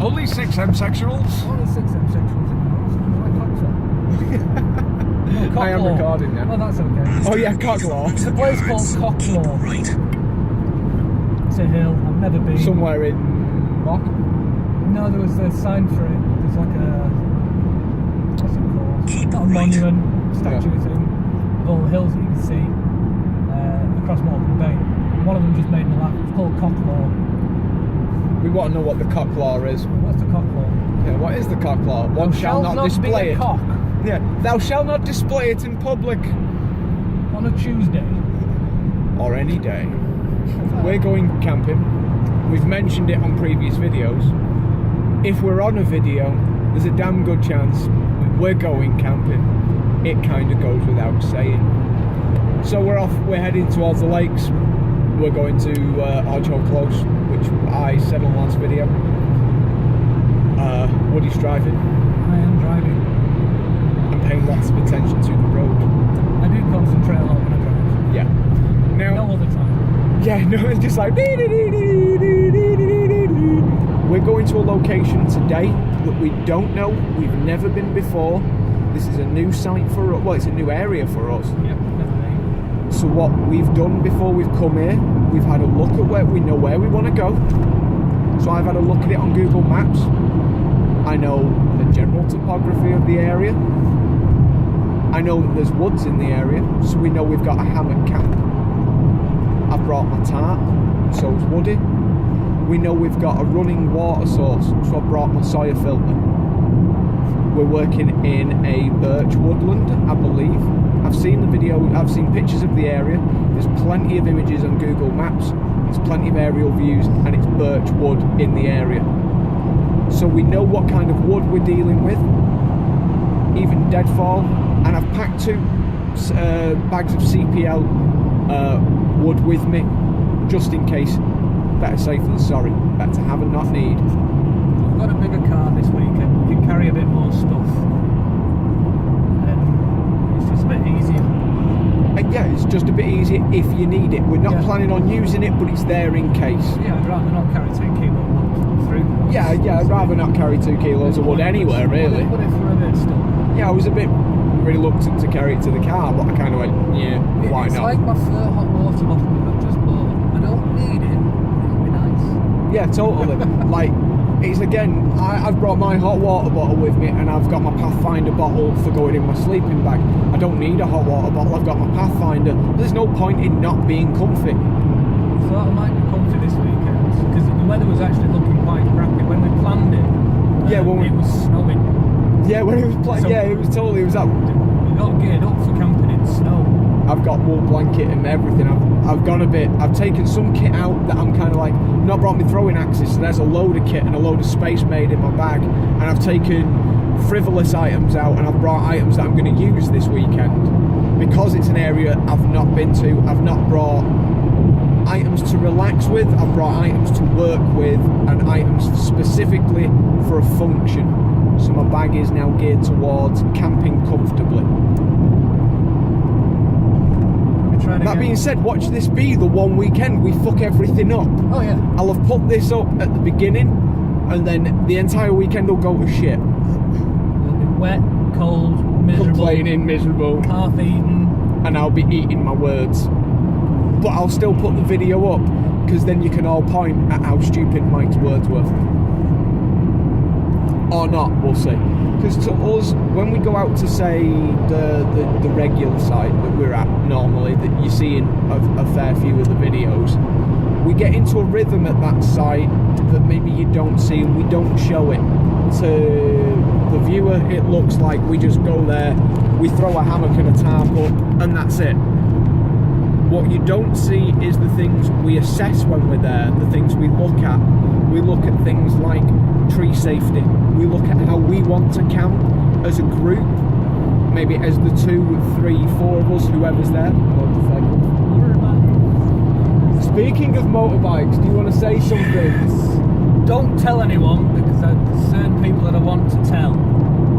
Only 6 homosexuals. Only 6 homosexuals in the house. No, I am recording now. Oh, that's okay. Oh yeah, Cocklaw. It's a place called Cocklaw. Right. It's a hill. I've never been. Somewhere in what? No, there was a sign for it. There's like a, what's it called? Not a monument, statue thing. Of all the hills that you can see across Morecambe Bay. One of them just made me laugh. It's called Cocklaw. We want to know what the Cocklaw is. What's the Cocklaw? Yeah, what is the Cocklaw? One shall not display be a it. cock Yeah, thou shalt not display it in public. on a Tuesday. Or any day. We're going camping. We've mentioned it on previous videos. If we're on a video, there's a damn good chance we're going camping. It kind of goes without saying. So we're off, we're heading towards the lakes. We're going to Hodge Close, which I said on the last video. Woody's driving. I am driving. I'm paying lots of attention to the road. I do concentrate a lot when I drive. Yeah. Now, Not all the time. yeah, no, it's just like... We're going to a location today that we don't know. We've never been before. This is a new site for us. Well, it's a new area for us. Yep, never been. So what we've done before we've come here, we've had a look at where we know where we want to go. So I've had a look at it on Google Maps. I know the general topography of the area. I know that there's woods in the area, so we know we've got a hammock camp. I've brought my tarp, so's Woody. We know we've got a running water source, so I've brought my soya filter. We're working in a birch woodland, I believe. I've seen the video, I've seen pictures of the area. There's plenty of images on Google Maps. There's plenty of aerial views, and it's birch wood in the area. So we know what kind of wood we're dealing with, even deadfall. And I've packed 2 bags of CPL wood with me, just in case. Better safe than sorry. Better to have and not need. I've got a bigger car this weekend. We can carry a bit more stuff. And it's just a bit easier. Yeah, it's just a bit easier if you need it. We're not planning on using it, but it's there in case. Yeah, I'd rather not carry 10 kilo wood through. Yeah, I'd rather not carry 2 kilos of wood anywhere, really. Put it for a bit still. Yeah, I was a bit reluctant to carry it to the car, but I kind of went, yeah, why It's not? like my fur hot water bottle that I've just bought. I don't need it, but it'll be nice. Yeah, totally. Like, it's again, I've brought my hot water bottle with me, and I've got my Pathfinder bottle for going in my sleeping bag. I don't need a hot water bottle, I've got my Pathfinder. There's no point in not being comfy. Thought I might be comfy this weekend, because the weather was actually looking quite crappy. When we planned it, Yeah, when it was snowing. Yeah, when it was So- yeah, it was that. We got geared up for camping in snow. I've got wool blanket and everything. I've gone a bit. I've taken some kit out that I'm kind of like not brought me throwing axes. So there's a load of kit and a load of space made in my bag. And I've taken frivolous items out, and I've brought items that I'm going to use this weekend because it's an area I've not been to. I've not brought items to relax with. I've brought items to work with and items specifically for a function. So my bag is now geared towards camping comfortably. That being said, watch this be the one weekend we fuck everything up. Oh yeah. I'll have put this up at the beginning, and then the entire weekend will go to shit. It'll be wet, cold, miserable. Complaining, miserable. Half eaten. And I'll be eating my words. But I'll still put the video up, because then you can all point at how stupid Mike's words were. Or not, we'll see. Because to us, when we go out to, say, the regular site that we're at normally, that you see in a fair few of the videos, we get into a rhythm at that site that maybe you don't see, and we don't show it. To the viewer, it looks like we just go there, we throw a hammock and a tarp up, and that's it. What you don't see is the things we assess when we're there, the things we look at. We look at things like tree safety. We look at how we want to camp as a group, maybe as the 2, 3, 4 of us, whoever's there. Motorcycles. Speaking of motorbikes, do you want to say something? Don't tell anyone, because there's certain people that I want to tell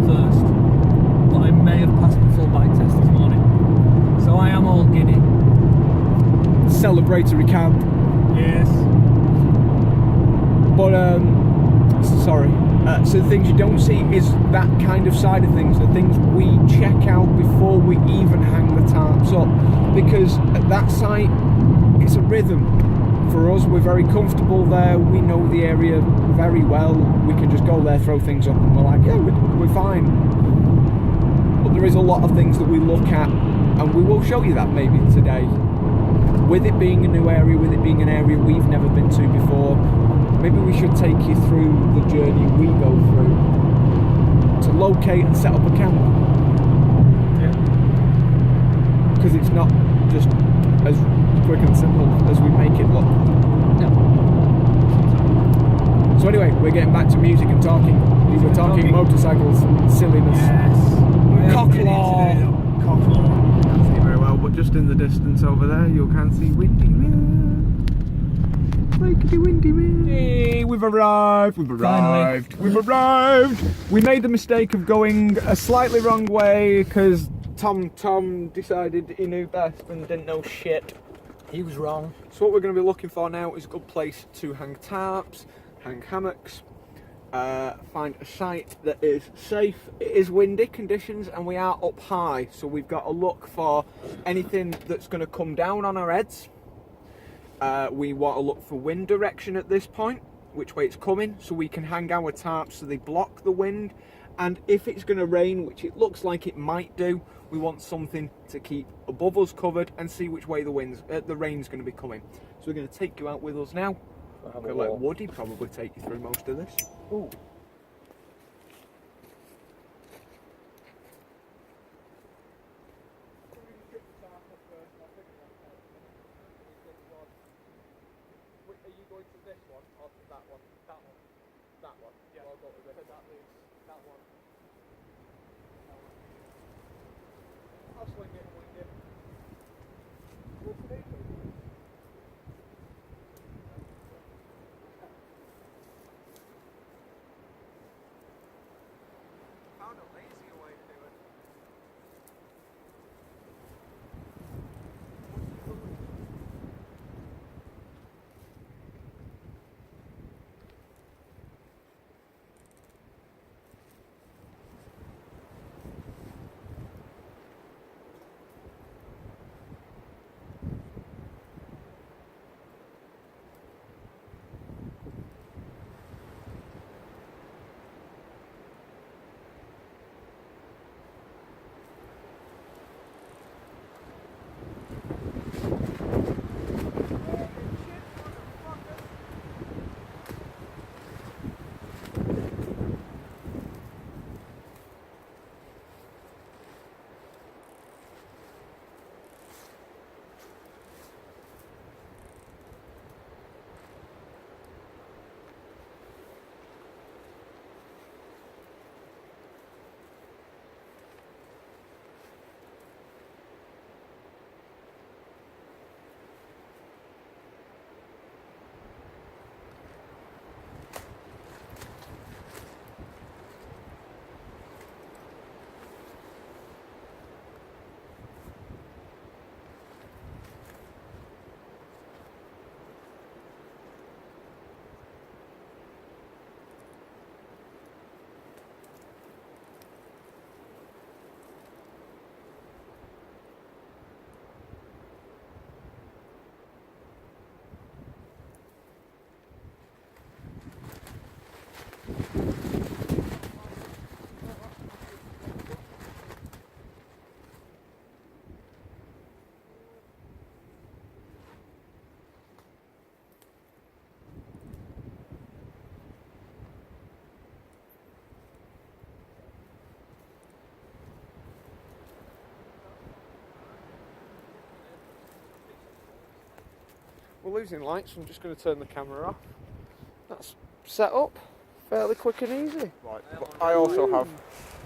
first. But I may have passed the full bike test this morning, so I am all giddy. Celebratory camp. Yes. But So the things you don't see is that kind of side of things, the things we check out before we even hang the tarps up, because at that site it's a rhythm for us. We're very comfortable there, we know the area very well, we can just go there, throw things up, and we're like, yeah, we're fine. But there is a lot of things that we look at, and we will show you that maybe today. With it being a new area, with it being an area we've never been to before, maybe we should take you through the journey we go through to locate and set up a camp. Yeah. Because it's not just as quick and simple as we make it look. No. So anyway, we're getting back to music and talking. We're talking motorcycles, silliness. Yes. Cocklaw. Can't see very well, but just in the distance over there, you can see Windy Mirror. Like the Windy Mirror. Hey, we've arrived. We made the mistake of going a slightly wrong way because Tom decided he knew best and didn't know shit. He was wrong. So what we're going to be looking for now is a good place to hang tarps, hang hammocks, find a site that is safe. It is windy conditions and we are up high, so we've got to look for anything that's going to come down on our heads. We want to look for wind direction at this point, which way it's coming, so we can hang our tarps so they block the wind. And if it's going to rain, which it looks like it might do, we want something to keep above us covered and see which way the rain's going to be coming. So we're going to take you out with us now. I'm going to let Woody probably take you through most of this. Ooh. Are you going to this one or to that one? That one. That one. Yeah. I'll go to this. That leaves that one. I'll swing it and wing it. Found a lazier way to do it. We're losing light, so I'm just going to turn the camera off. That's set up fairly quick and easy. Right, but I also have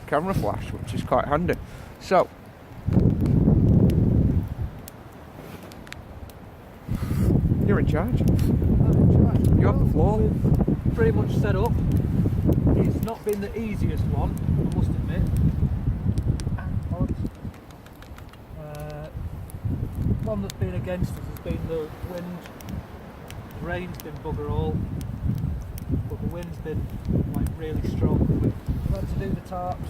camera flash, which is quite handy. So, you're in charge. You have the floor. We've pretty much set up. It's not been the easiest one, I must admit. One that's been against us has been the wind. The rain's been bugger all. but the wind's been like really strong. We've had to do the tarps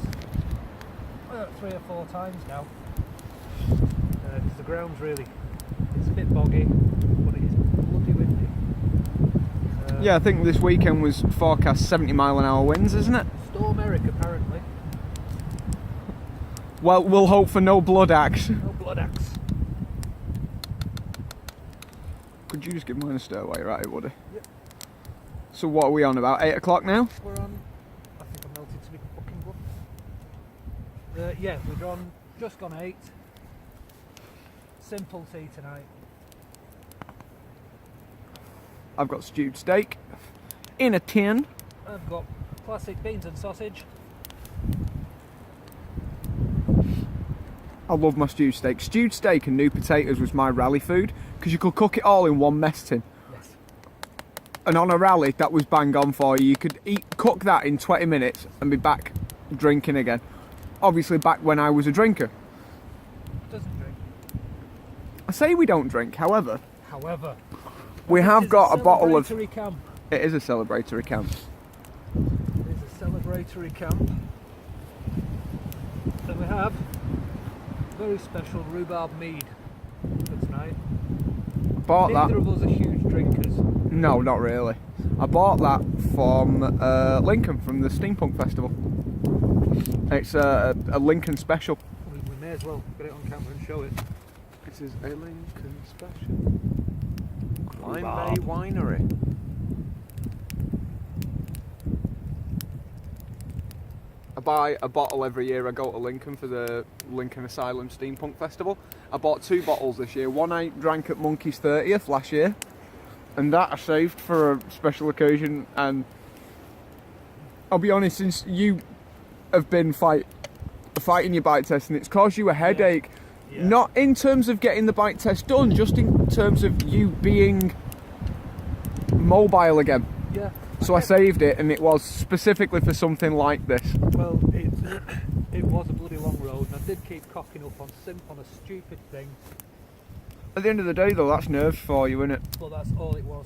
3 or 4 times now because the ground's it's a bit boggy, but it is bloody windy. Yeah, I think this weekend was forecast 70-mile-an-hour winds, isn't it? Storm Erik, apparently. Well, we'll hope for no blood axe. No blood axe. Could you just give mine a stir while you're at it, Woody? Yep. So what are we on, about 8 o'clock now? We're on, I think I'm melted to be fucking good. Yeah, we're on, just gone 8. Simple tea tonight. I've got stewed steak in a tin. I've got classic beans and sausage. I love my stewed steak. Stewed steak and new potatoes was my rally food because you could cook it all in one mess tin. Yes. And on a rally, that was bang on for you. You could cook that in 20 minutes and be back drinking again. Obviously back when I was a drinker. Doesn't drink. I say we don't drink, however, we It have is got a bottle of... celebratory camp. It is a celebratory camp. It is a celebratory camp. And we have very special rhubarb mead for tonight. I bought Neither that... of us are huge drinkers. No, not really. I bought that from Lincoln, from the Steampunk Festival. It's a Lincoln special. We may as well get it on camera and show it. This is a Lincoln special. Climb Bay Winery. I buy a bottle every year. I go to Lincoln for the Lincoln Asylum Steampunk Festival. I bought 2 bottles this year. One I drank at Monkey's 30th last year, and that I saved for a special occasion. And I'll be honest, since you have been fighting your bike test, and it's caused you a headache. Yeah. Not in terms of getting the bike test done, just in terms of you being mobile again. Yeah. So I saved it, and it was specifically for something like this. Well, it was a bloody long road, and I did keep cocking up on a stupid thing. At the end of the day, though, that's nerves for you, isn't it? But that's all it was.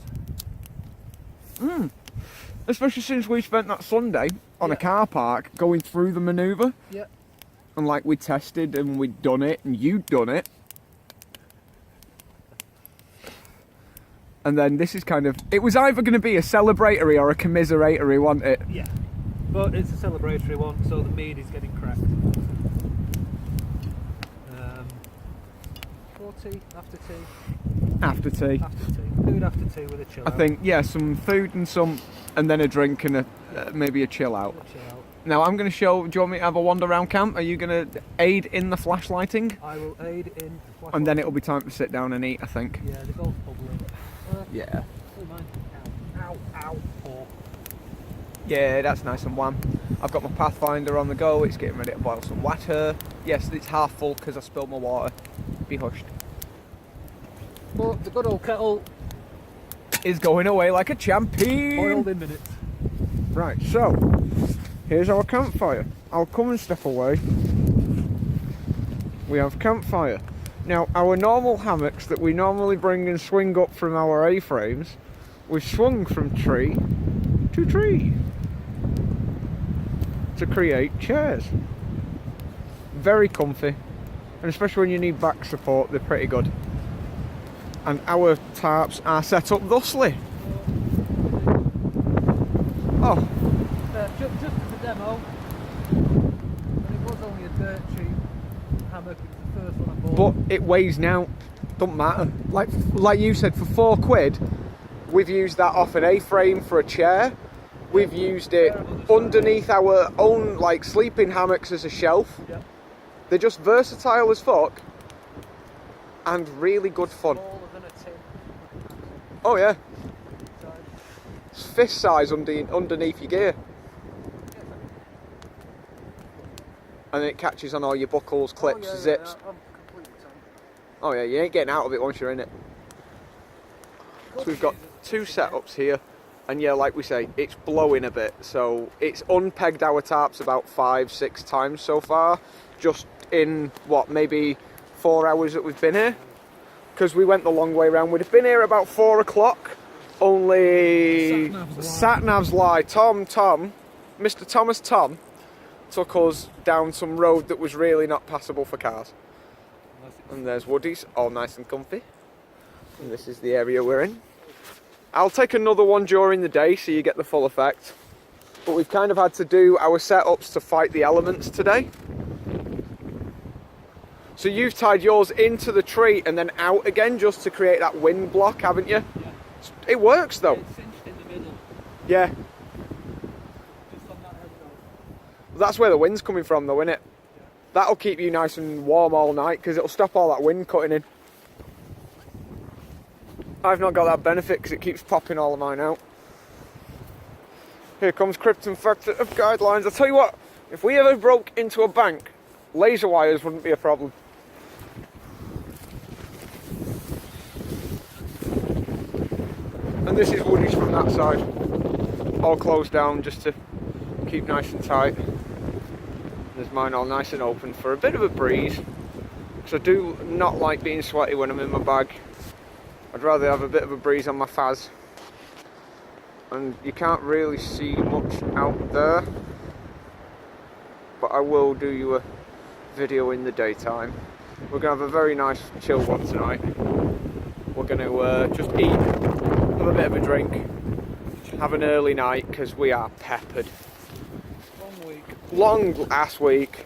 Especially since we spent that Sunday on a car park going through the manoeuvre. Yeah. And like we tested and we'd done it and you'd done it. And then this is kind of... It was either going to be a celebratory or a commiseratory, wasn't it? Yeah. But it's a celebratory one, so the mead is getting cracked. Before tea? After tea? After tea. After tea. Food after tea with a chill I out. think, yeah, some food and then a drink and maybe a chill out. With a chill out. Now I'm going to show... Do you want me to have a wander around camp? Are you going to aid in the flashlighting? I will aid in the And then it'll be time to sit down and eat, I think. Yeah, the golf pub will. Yeah. Oh, mine. Ow, ow, ow. Yeah, that's nice and warm. I've got my Pathfinder on the go. It's getting ready to boil some water. Yes, it's half full because I spilled my water. Be hushed. But the good old kettle Is going away like a champion. boiled in minutes. Right, so here's our campfire. I'll come and step away. We have campfire. Now, our normal hammocks that we normally bring and swing up from our A-frames, we've swung from tree to tree to create chairs. Very comfy, and especially when you need back support, they're pretty good. And our tarps are set up thusly. Oh, Just as a demo, and it was only a dirt cheap hammock, it was the first one I bought. but it weighs now. Don't matter. Like you said, for £4, we've used that off an A-frame for a chair. We've used it underneath our own like sleeping hammocks as a shelf. Yep. They're just versatile as fuck and really good fun. Smaller than a tin. Oh yeah, Size. it's fist size underneath your gear. And then it catches on all your buckles, clips, Oh, yeah, zips. Yeah, I'm completely tank. Oh yeah, you ain't getting out of it once you're in it. So we've got 2 setups here, and yeah, like we say, it's blowing a bit, so it's unpegged our tarps about 5-6 times so far, just in what, maybe 4 hours that we've been here, because we went the long way around. We'd have been here about 4 o'clock, Only sat-navs lie. Tom, Mr. Thomas Tom took us down some road that was really not passable for cars. And there's Woody's, all nice and comfy. And this is the area we're in. I'll take another one during the day so you get the full effect. But we've kind of had to do our setups to fight the elements today. So you've tied yours into the tree and then out again just to create that wind block, haven't you? Yeah. It works though. It's cinched in the middle. Yeah. Just on that edge. That's where the wind's coming from though, isn't it? Yeah. That'll keep you nice and warm all night because it'll stop all that wind cutting in. I've not got that benefit because it keeps popping all of mine out. Here comes Krypton Factor of Guidelines. I'll tell you what, if we ever broke into a bank, laser wires wouldn't be a problem. And this is Woody's from that side. All closed down just to keep nice and tight. There's mine all nice and open for a bit of a breeze. Because I do not like being sweaty when I'm in my bag. I'd rather have a bit of a breeze on my faz. And you can't really see much out there. But I will do you a video in the daytime. We're going to have a very nice chill one tonight. We're going to just eat, have a bit of a drink, have an early night because we are peppered. Long week. Long ass week.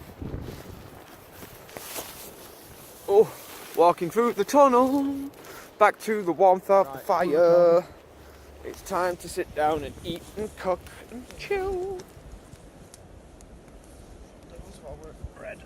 Oh, walking through the tunnel, back to the warmth of the fire. It's time to sit down and eat and cook and chill. Bread.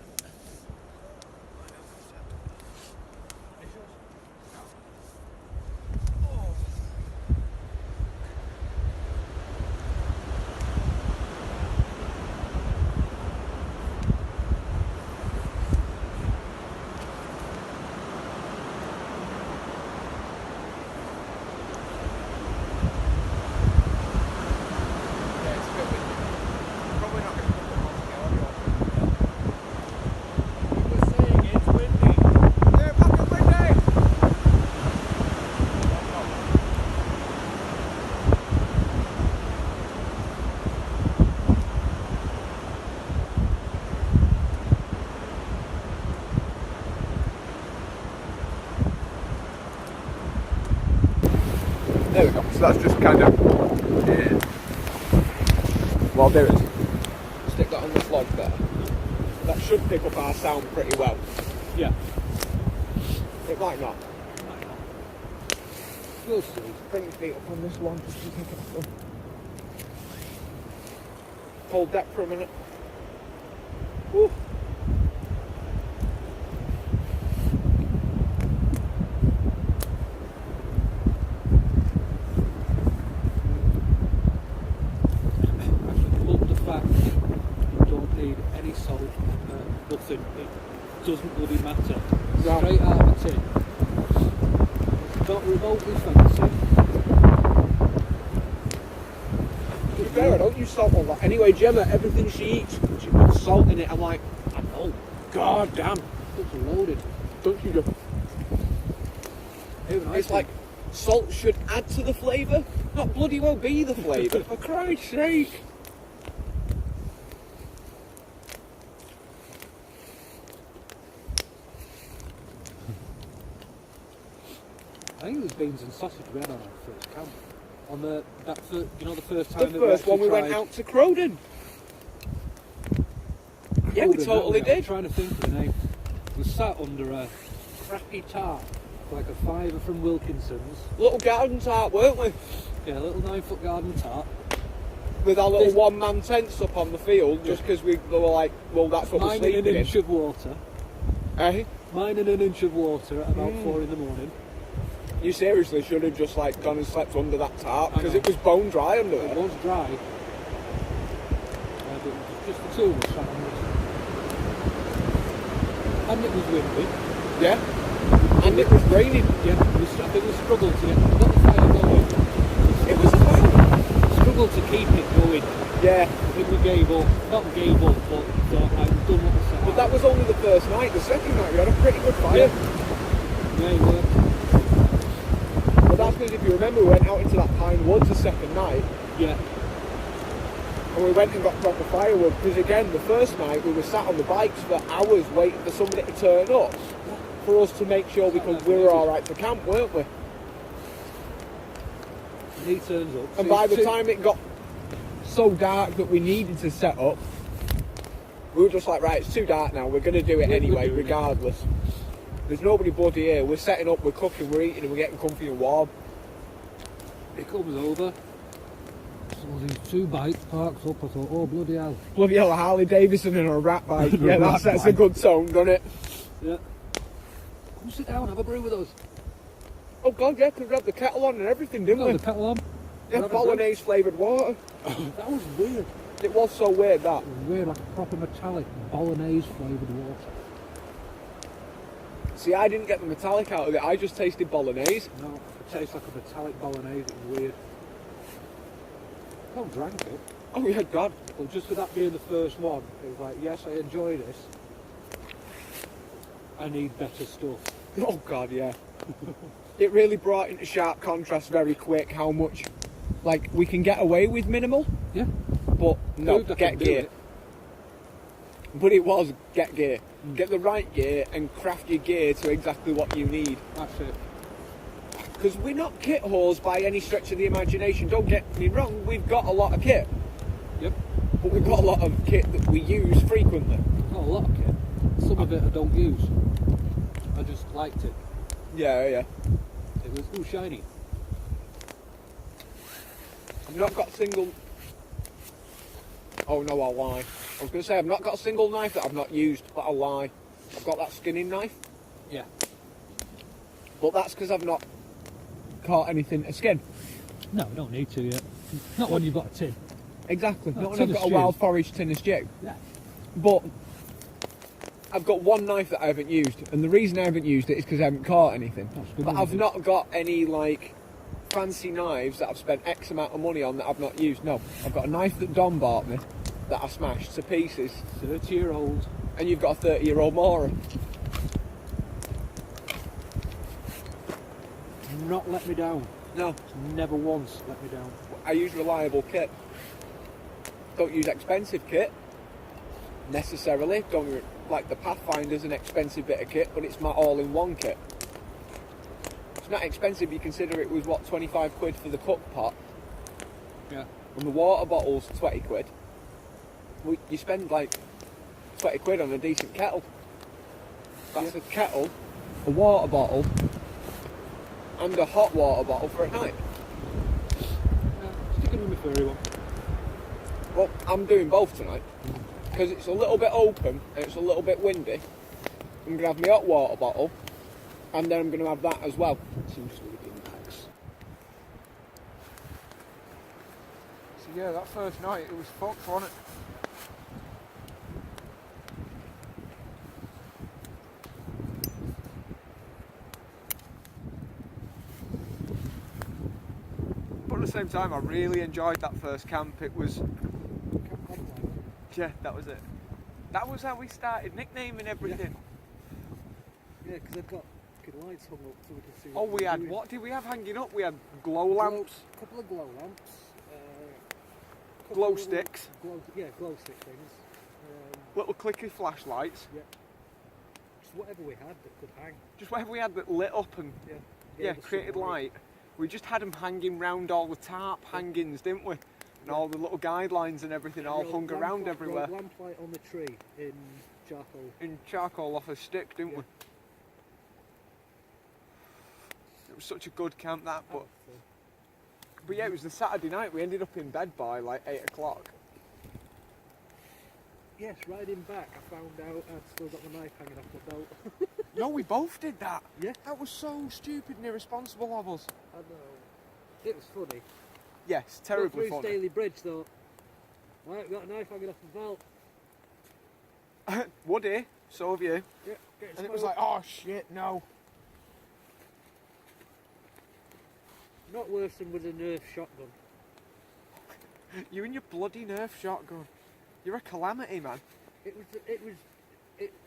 There we go, so that's just kind of, well there it is. Stick that on this log there. That should pick up our sound pretty well. Yeah. It might not. We'll see. Bring your feet up on this one just to pick it up. Hold that for a minute. Woo. Nothing. It doesn't bloody matter. No. Straight out of the tin. Not remotely fancy. To be fair, I don't use salt a lot. Anyway, Gemma, everything she eats, she puts salt in it. I'm like, I know. God damn. It's loaded. Don't you just... It's like, salt should add to the flavour, not bloody well be the flavour, for Christ's sake. I think it was beans and sausage we had on our first camp. On the first time The first one we went out to Crowden. Yeah, we totally did. I'm trying to think of the name. We sat under a crappy tart, like a fiver from Wilkinson's. Little garden tart, weren't we? Yeah, a little 9-foot garden tart. With our little one-man tents up on the field, just because we were like, well, that's what we're Mine sleeping in an in. inch of water. Eh? Mine in an inch of water at about 4 in the morning. You seriously should have just like gone and slept under that tarp, because know. it was bone dry under It there. was dry. But it was just the two of us sat on this. And it was windy. Yeah? And it was raining. Yeah, I think we struggled to get the fire going. It was a fire. Struggled to keep it going. Yeah. I think we gave up. Not gave up, but thought I've done what I said. But that was only the first night. The second night we had a pretty good fire. Yeah, it worked. But that's because if you remember, we went out into that pine woods the second night. Yeah. And we went and got proper firewood, because again, the first night we were sat on the bikes for hours waiting for somebody to turn up for us to make sure we were alright for camp, weren't we? And he turns up. And by the time it got so dark that we needed to set up, we were just like, right, it's too dark now, we're going to do it anyway, regardless. There's nobody bloody here, we're setting up, we're cooking, we're eating, and we're getting comfy and warm. He comes over. So these 2 bikes parked up. I thought, oh bloody hell. Bloody hell, a Harley Davidson and a rat bike. Yeah, that sets a good tone, doesn't it? Yeah. Come sit down, have a brew with us. Oh god, yeah, because we had the kettle on and everything, didn't we? The kettle on. Yeah, bolognese flavoured water. That was weird. It was so weird, that. It was weird, like a proper metallic bolognese flavoured water. See, I didn't get the metallic out of it, I just tasted bolognese. No, it tastes like a metallic bolognese. It was weird. I drank it. Oh yeah, god. But just for that being the first one, it was like, yes, I enjoy this. I need better stuff. Oh god, yeah. It really brought into sharp contrast very quick how much, like, we can get away with minimal. Yeah. But no, Dude, get gear. But it was get gear. Get the right gear and craft your gear to exactly what you need. That's it. Because we're not kit whores by any stretch of the imagination. Don't get me wrong, we've got a lot of kit. Yep. But we've got a lot of kit that we use frequently. Not a lot of kit. Some of it I don't use. I just liked it. Yeah, yeah. It was all shiny. I've not got a single... Oh no, I'll lie. I was going to say, I've not got a single knife that I've not used, but I'll lie. I've got that skinning knife. Yeah. But that's because I've not caught anything to skin. No, we don't need to yet. Not when you've got a tin. Exactly. Oh, Not when I've got a wild forage tin of stew. Yeah. But I've got one knife that I haven't used, and the reason I haven't used it is because I haven't caught anything. But I've not got any, like, fancy knives that I've spent X amount of money on that I've not used. No, I've got a knife that Don bought me that I smashed to pieces. 30-year-old. And you've got a 30-year-old Mora. Not let me down. No. Never once let me down. I use reliable kit. Don't use expensive kit necessarily. Don't, like the Pathfinder's an expensive bit of kit, but it's my all-in-one kit. It's not expensive. You consider it was what, 25 quid for the cook pot. Yeah. And the water bottle's 20 quid. You spend like 20 quid on a decent kettle. That's a kettle, a water bottle, and a hot water bottle for a night. Sticking with my furry one. Well, I'm doing both tonight because it's a little bit open and it's a little bit windy. I'm going to have my hot water bottle and then I'm going to have that as well. 2 sleeping bags. So yeah, that first night it was fucked, wasn't it? But at the same time, I really enjoyed that first camp. It was... Yeah, that was it. That was how we started nicknaming everything. Yeah, because I've got lights hung up so we can see. Oh, we had, what did we have hanging up? We had glow lamps. A couple of glow lamps. Glow sticks. Glow stick things. Little clicky flashlights. Yeah. Just whatever we had that could hang. Just whatever we had that lit up and created light. We just had them hanging round all the tarp hangings, didn't we? And all the little guidelines and everything all hung around everywhere. Lamplight on the tree in charcoal. In charcoal off a stick, didn't we? It was such a good camp, that, but yeah, it was the Saturday night. We ended up in bed by like 8 o'clock. Yes, riding back, I found out I'd still got the knife hanging off my belt. No, we both did that. Yeah. That was so stupid and irresponsible of us. I know. It was funny. Yes, terribly funny. funny. Staley Bridge though. Right, we got a knife hanging off the belt. Wooddy, so have you. Yeah, and it was like, oh shit, no. Not worse than with a Nerf shotgun. You and your bloody Nerf shotgun. You're a calamity, man. It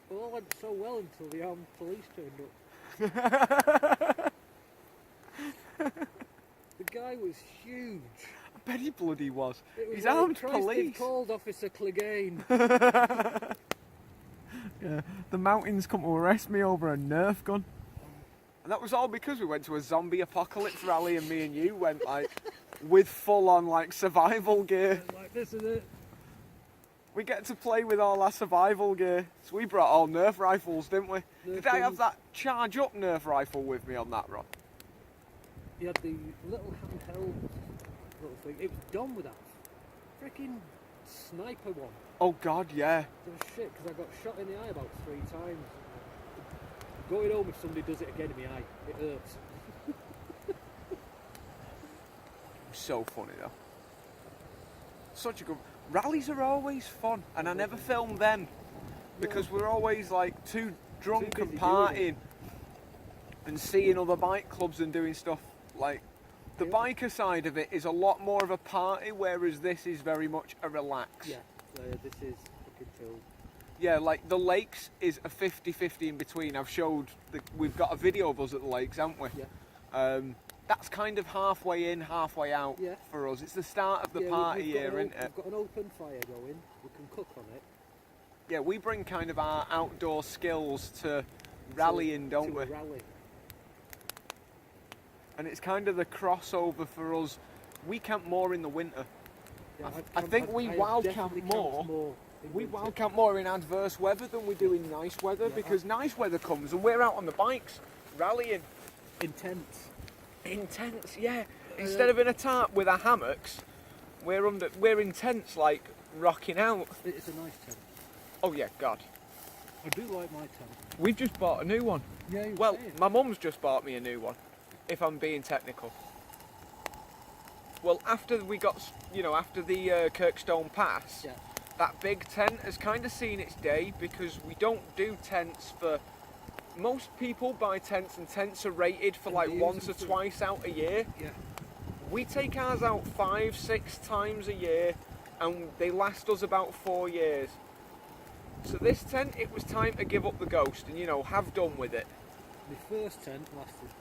all went so well until the armed police turned up. guy was huge. I bet he bloody was. It was He's like, armed Christ, police. they've called Officer Clegane. Yeah, the mountains come to arrest me over a Nerf gun. And that was all because we went to a zombie apocalypse rally and me and you went like with full on like survival gear. Like, this is it. We get to play with all our survival gear. So we brought all Nerf rifles, didn't we? Did I have that charge up Nerf rifle with me on that run? You had the little handheld little thing. It was done with that freaking sniper one. Oh god, yeah. It was shit because I got shot in the eye about 3 times. Going home if somebody does it again in my eye, it hurts. So funny though. Such a good... Rallies are always fun, and I never film them because we're always like too drunk and partying and seeing other bike clubs and doing stuff. Like the biker side of it is a lot more of a party, whereas this is very much a relax. Yeah, this is fucking chill. Yeah, like the lakes is a 50-50 in between. We've got a video of us at the lakes, haven't we? Yeah. That's kind of halfway in, halfway out for us. It's the start of the party here, isn't it? We've got an open fire going, we can cook on it. Yeah, we bring kind of our outdoor skills to rallying, don't we? Rally. And it's kind of the crossover for us. We camp more in the winter. Yeah, I think we wild camp more. We wild camp more in adverse weather than we do in nice weather because nice weather comes and we're out on the bikes rallying. Intense, yeah. Instead of in a tarp with our hammocks, we're in tents like rocking out. It's a nice tent. Oh yeah, God. I do like my tent. We've just bought a new one. Yeah. Well, my mum's just bought me a new one, if I'm being technical. Well, after we got, after the Kirkstone Pass, that big tent has kind of seen its day because we don't do tents for... Most people buy tents and tents are rated for like once or twice out a year. Yeah. We take ours out 5-6 times a year and they last us about 4 years. So this tent, it was time to give up the ghost and have done with it. My first tent lasted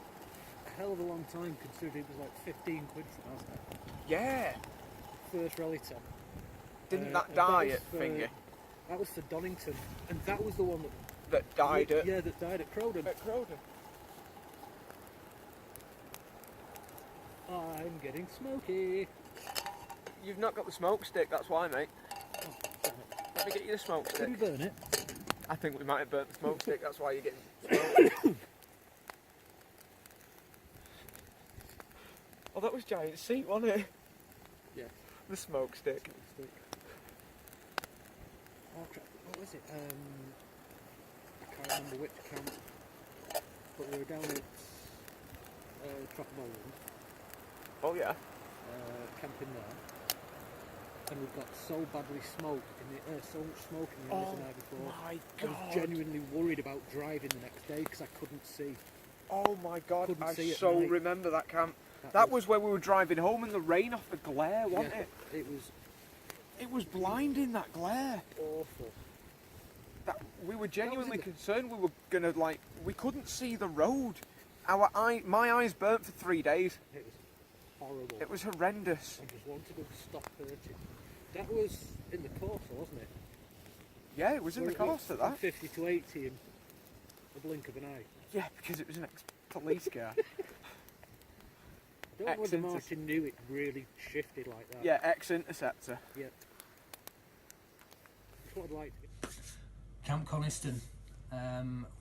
a hell of a long time considering it was like 15 quid for last night. Yeah. First rally tent. Didn't that die at Finger? That was for Donington and that was the one that died at... Yeah, that died at Crowden. I'm getting smoky. You've not got the smoke stick, that's why, mate. Oh, damn it. Let me get you the smoke stick. Did we burn it? I think we might have burnt the smoke stick, that's why you're getting smoke. Oh, that was giant seat, wasn't it? Yeah. The smoke stick. Oh crap, what was it? I can't remember which camp, but we were down at Tropham. Oh yeah. Camping there, and we got so badly smoked so much smoke in the eyes the night before. My God. I was genuinely worried about driving the next day because I couldn't see. Oh my God, I see so remember that camp. That was where we were driving home in the rain off the glare, wasn't it? It was blinding, that glare. Awful. We were genuinely concerned we were gonna we couldn't see the road. My eyes burnt for 3 days. It was horrible. It was horrendous. I just wanted to stop hurting. That was in the Corsa, wasn't it? Yeah, it was in the Corsa, that. 50 to 80 in a blink of an eye. Yeah, because it was an ex-police car. I don't know whether Martin knew it really shifted like that. Yeah, ex-interceptor. Yeah. That's what I'd like to do. Camp Coniston.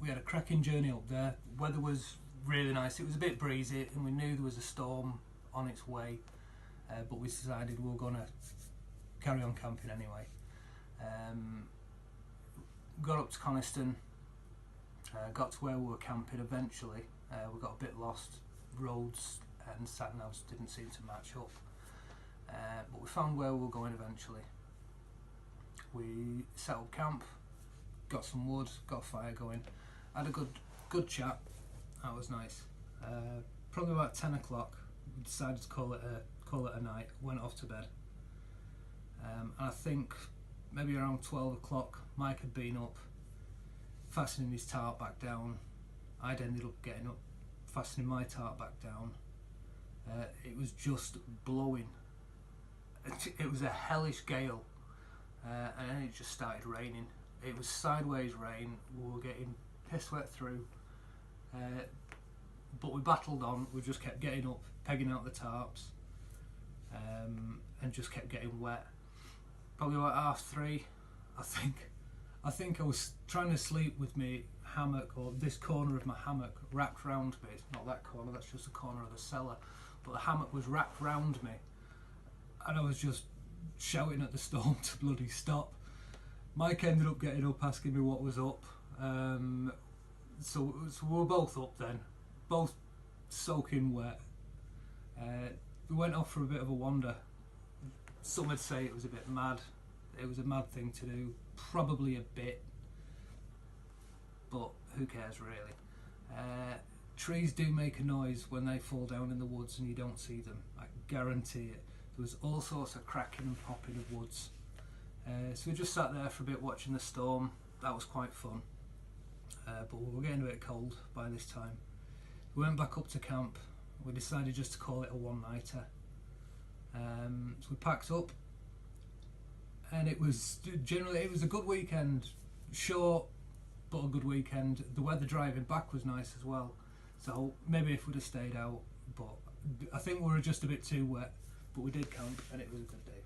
We had a cracking journey up there. Weather was really nice. It was a bit breezy and we knew there was a storm on its way, but we decided we were going to carry on camping anyway. Got up to Coniston, got to where we were camping eventually. We got a bit lost. Roads and sat-navs didn't seem to match up, but we found where we were going eventually. We set up camp, got some wood, got a fire going, had a good chat. That was nice. Probably about 10 o'clock we decided to call it a night, went off to bed, and I think maybe around 12 o'clock Mike had been up fastening his tarp back down. I'd ended up getting up, fastening my tarp back down, It was just blowing. It was a hellish gale, and then it just started raining. It was sideways rain. We were getting piss wet through, but we battled on. We just kept getting up, pegging out the tarps, and just kept getting wet. Probably about 3:30, I think I was trying to sleep with my hammock, or this corner of my hammock, wrapped round me. Not that corner, that's just the corner of the cellar, but the hammock was wrapped round me, and I was just shouting at the storm to bloody stop. Mike ended up getting up, asking me what was up. So we were both up then, both soaking wet. We went off for a bit of a wander. Some would say it was a bit mad. It was a mad thing to do, probably a bit, but who cares really. Trees do make a noise when they fall down in the woods and you don't see them, I guarantee it. There was all sorts of cracking and popping of woods. So we just sat there for a bit watching the storm. That was quite fun, but we were getting a bit cold by this time. We went back up to camp. We decided just to call it a one-nighter. So we packed up, and it was a good weekend. Short, but a good weekend. The weather driving back was nice as well, so maybe if we'd have stayed out, but I think we were just a bit too wet, but we did camp and it was a good day.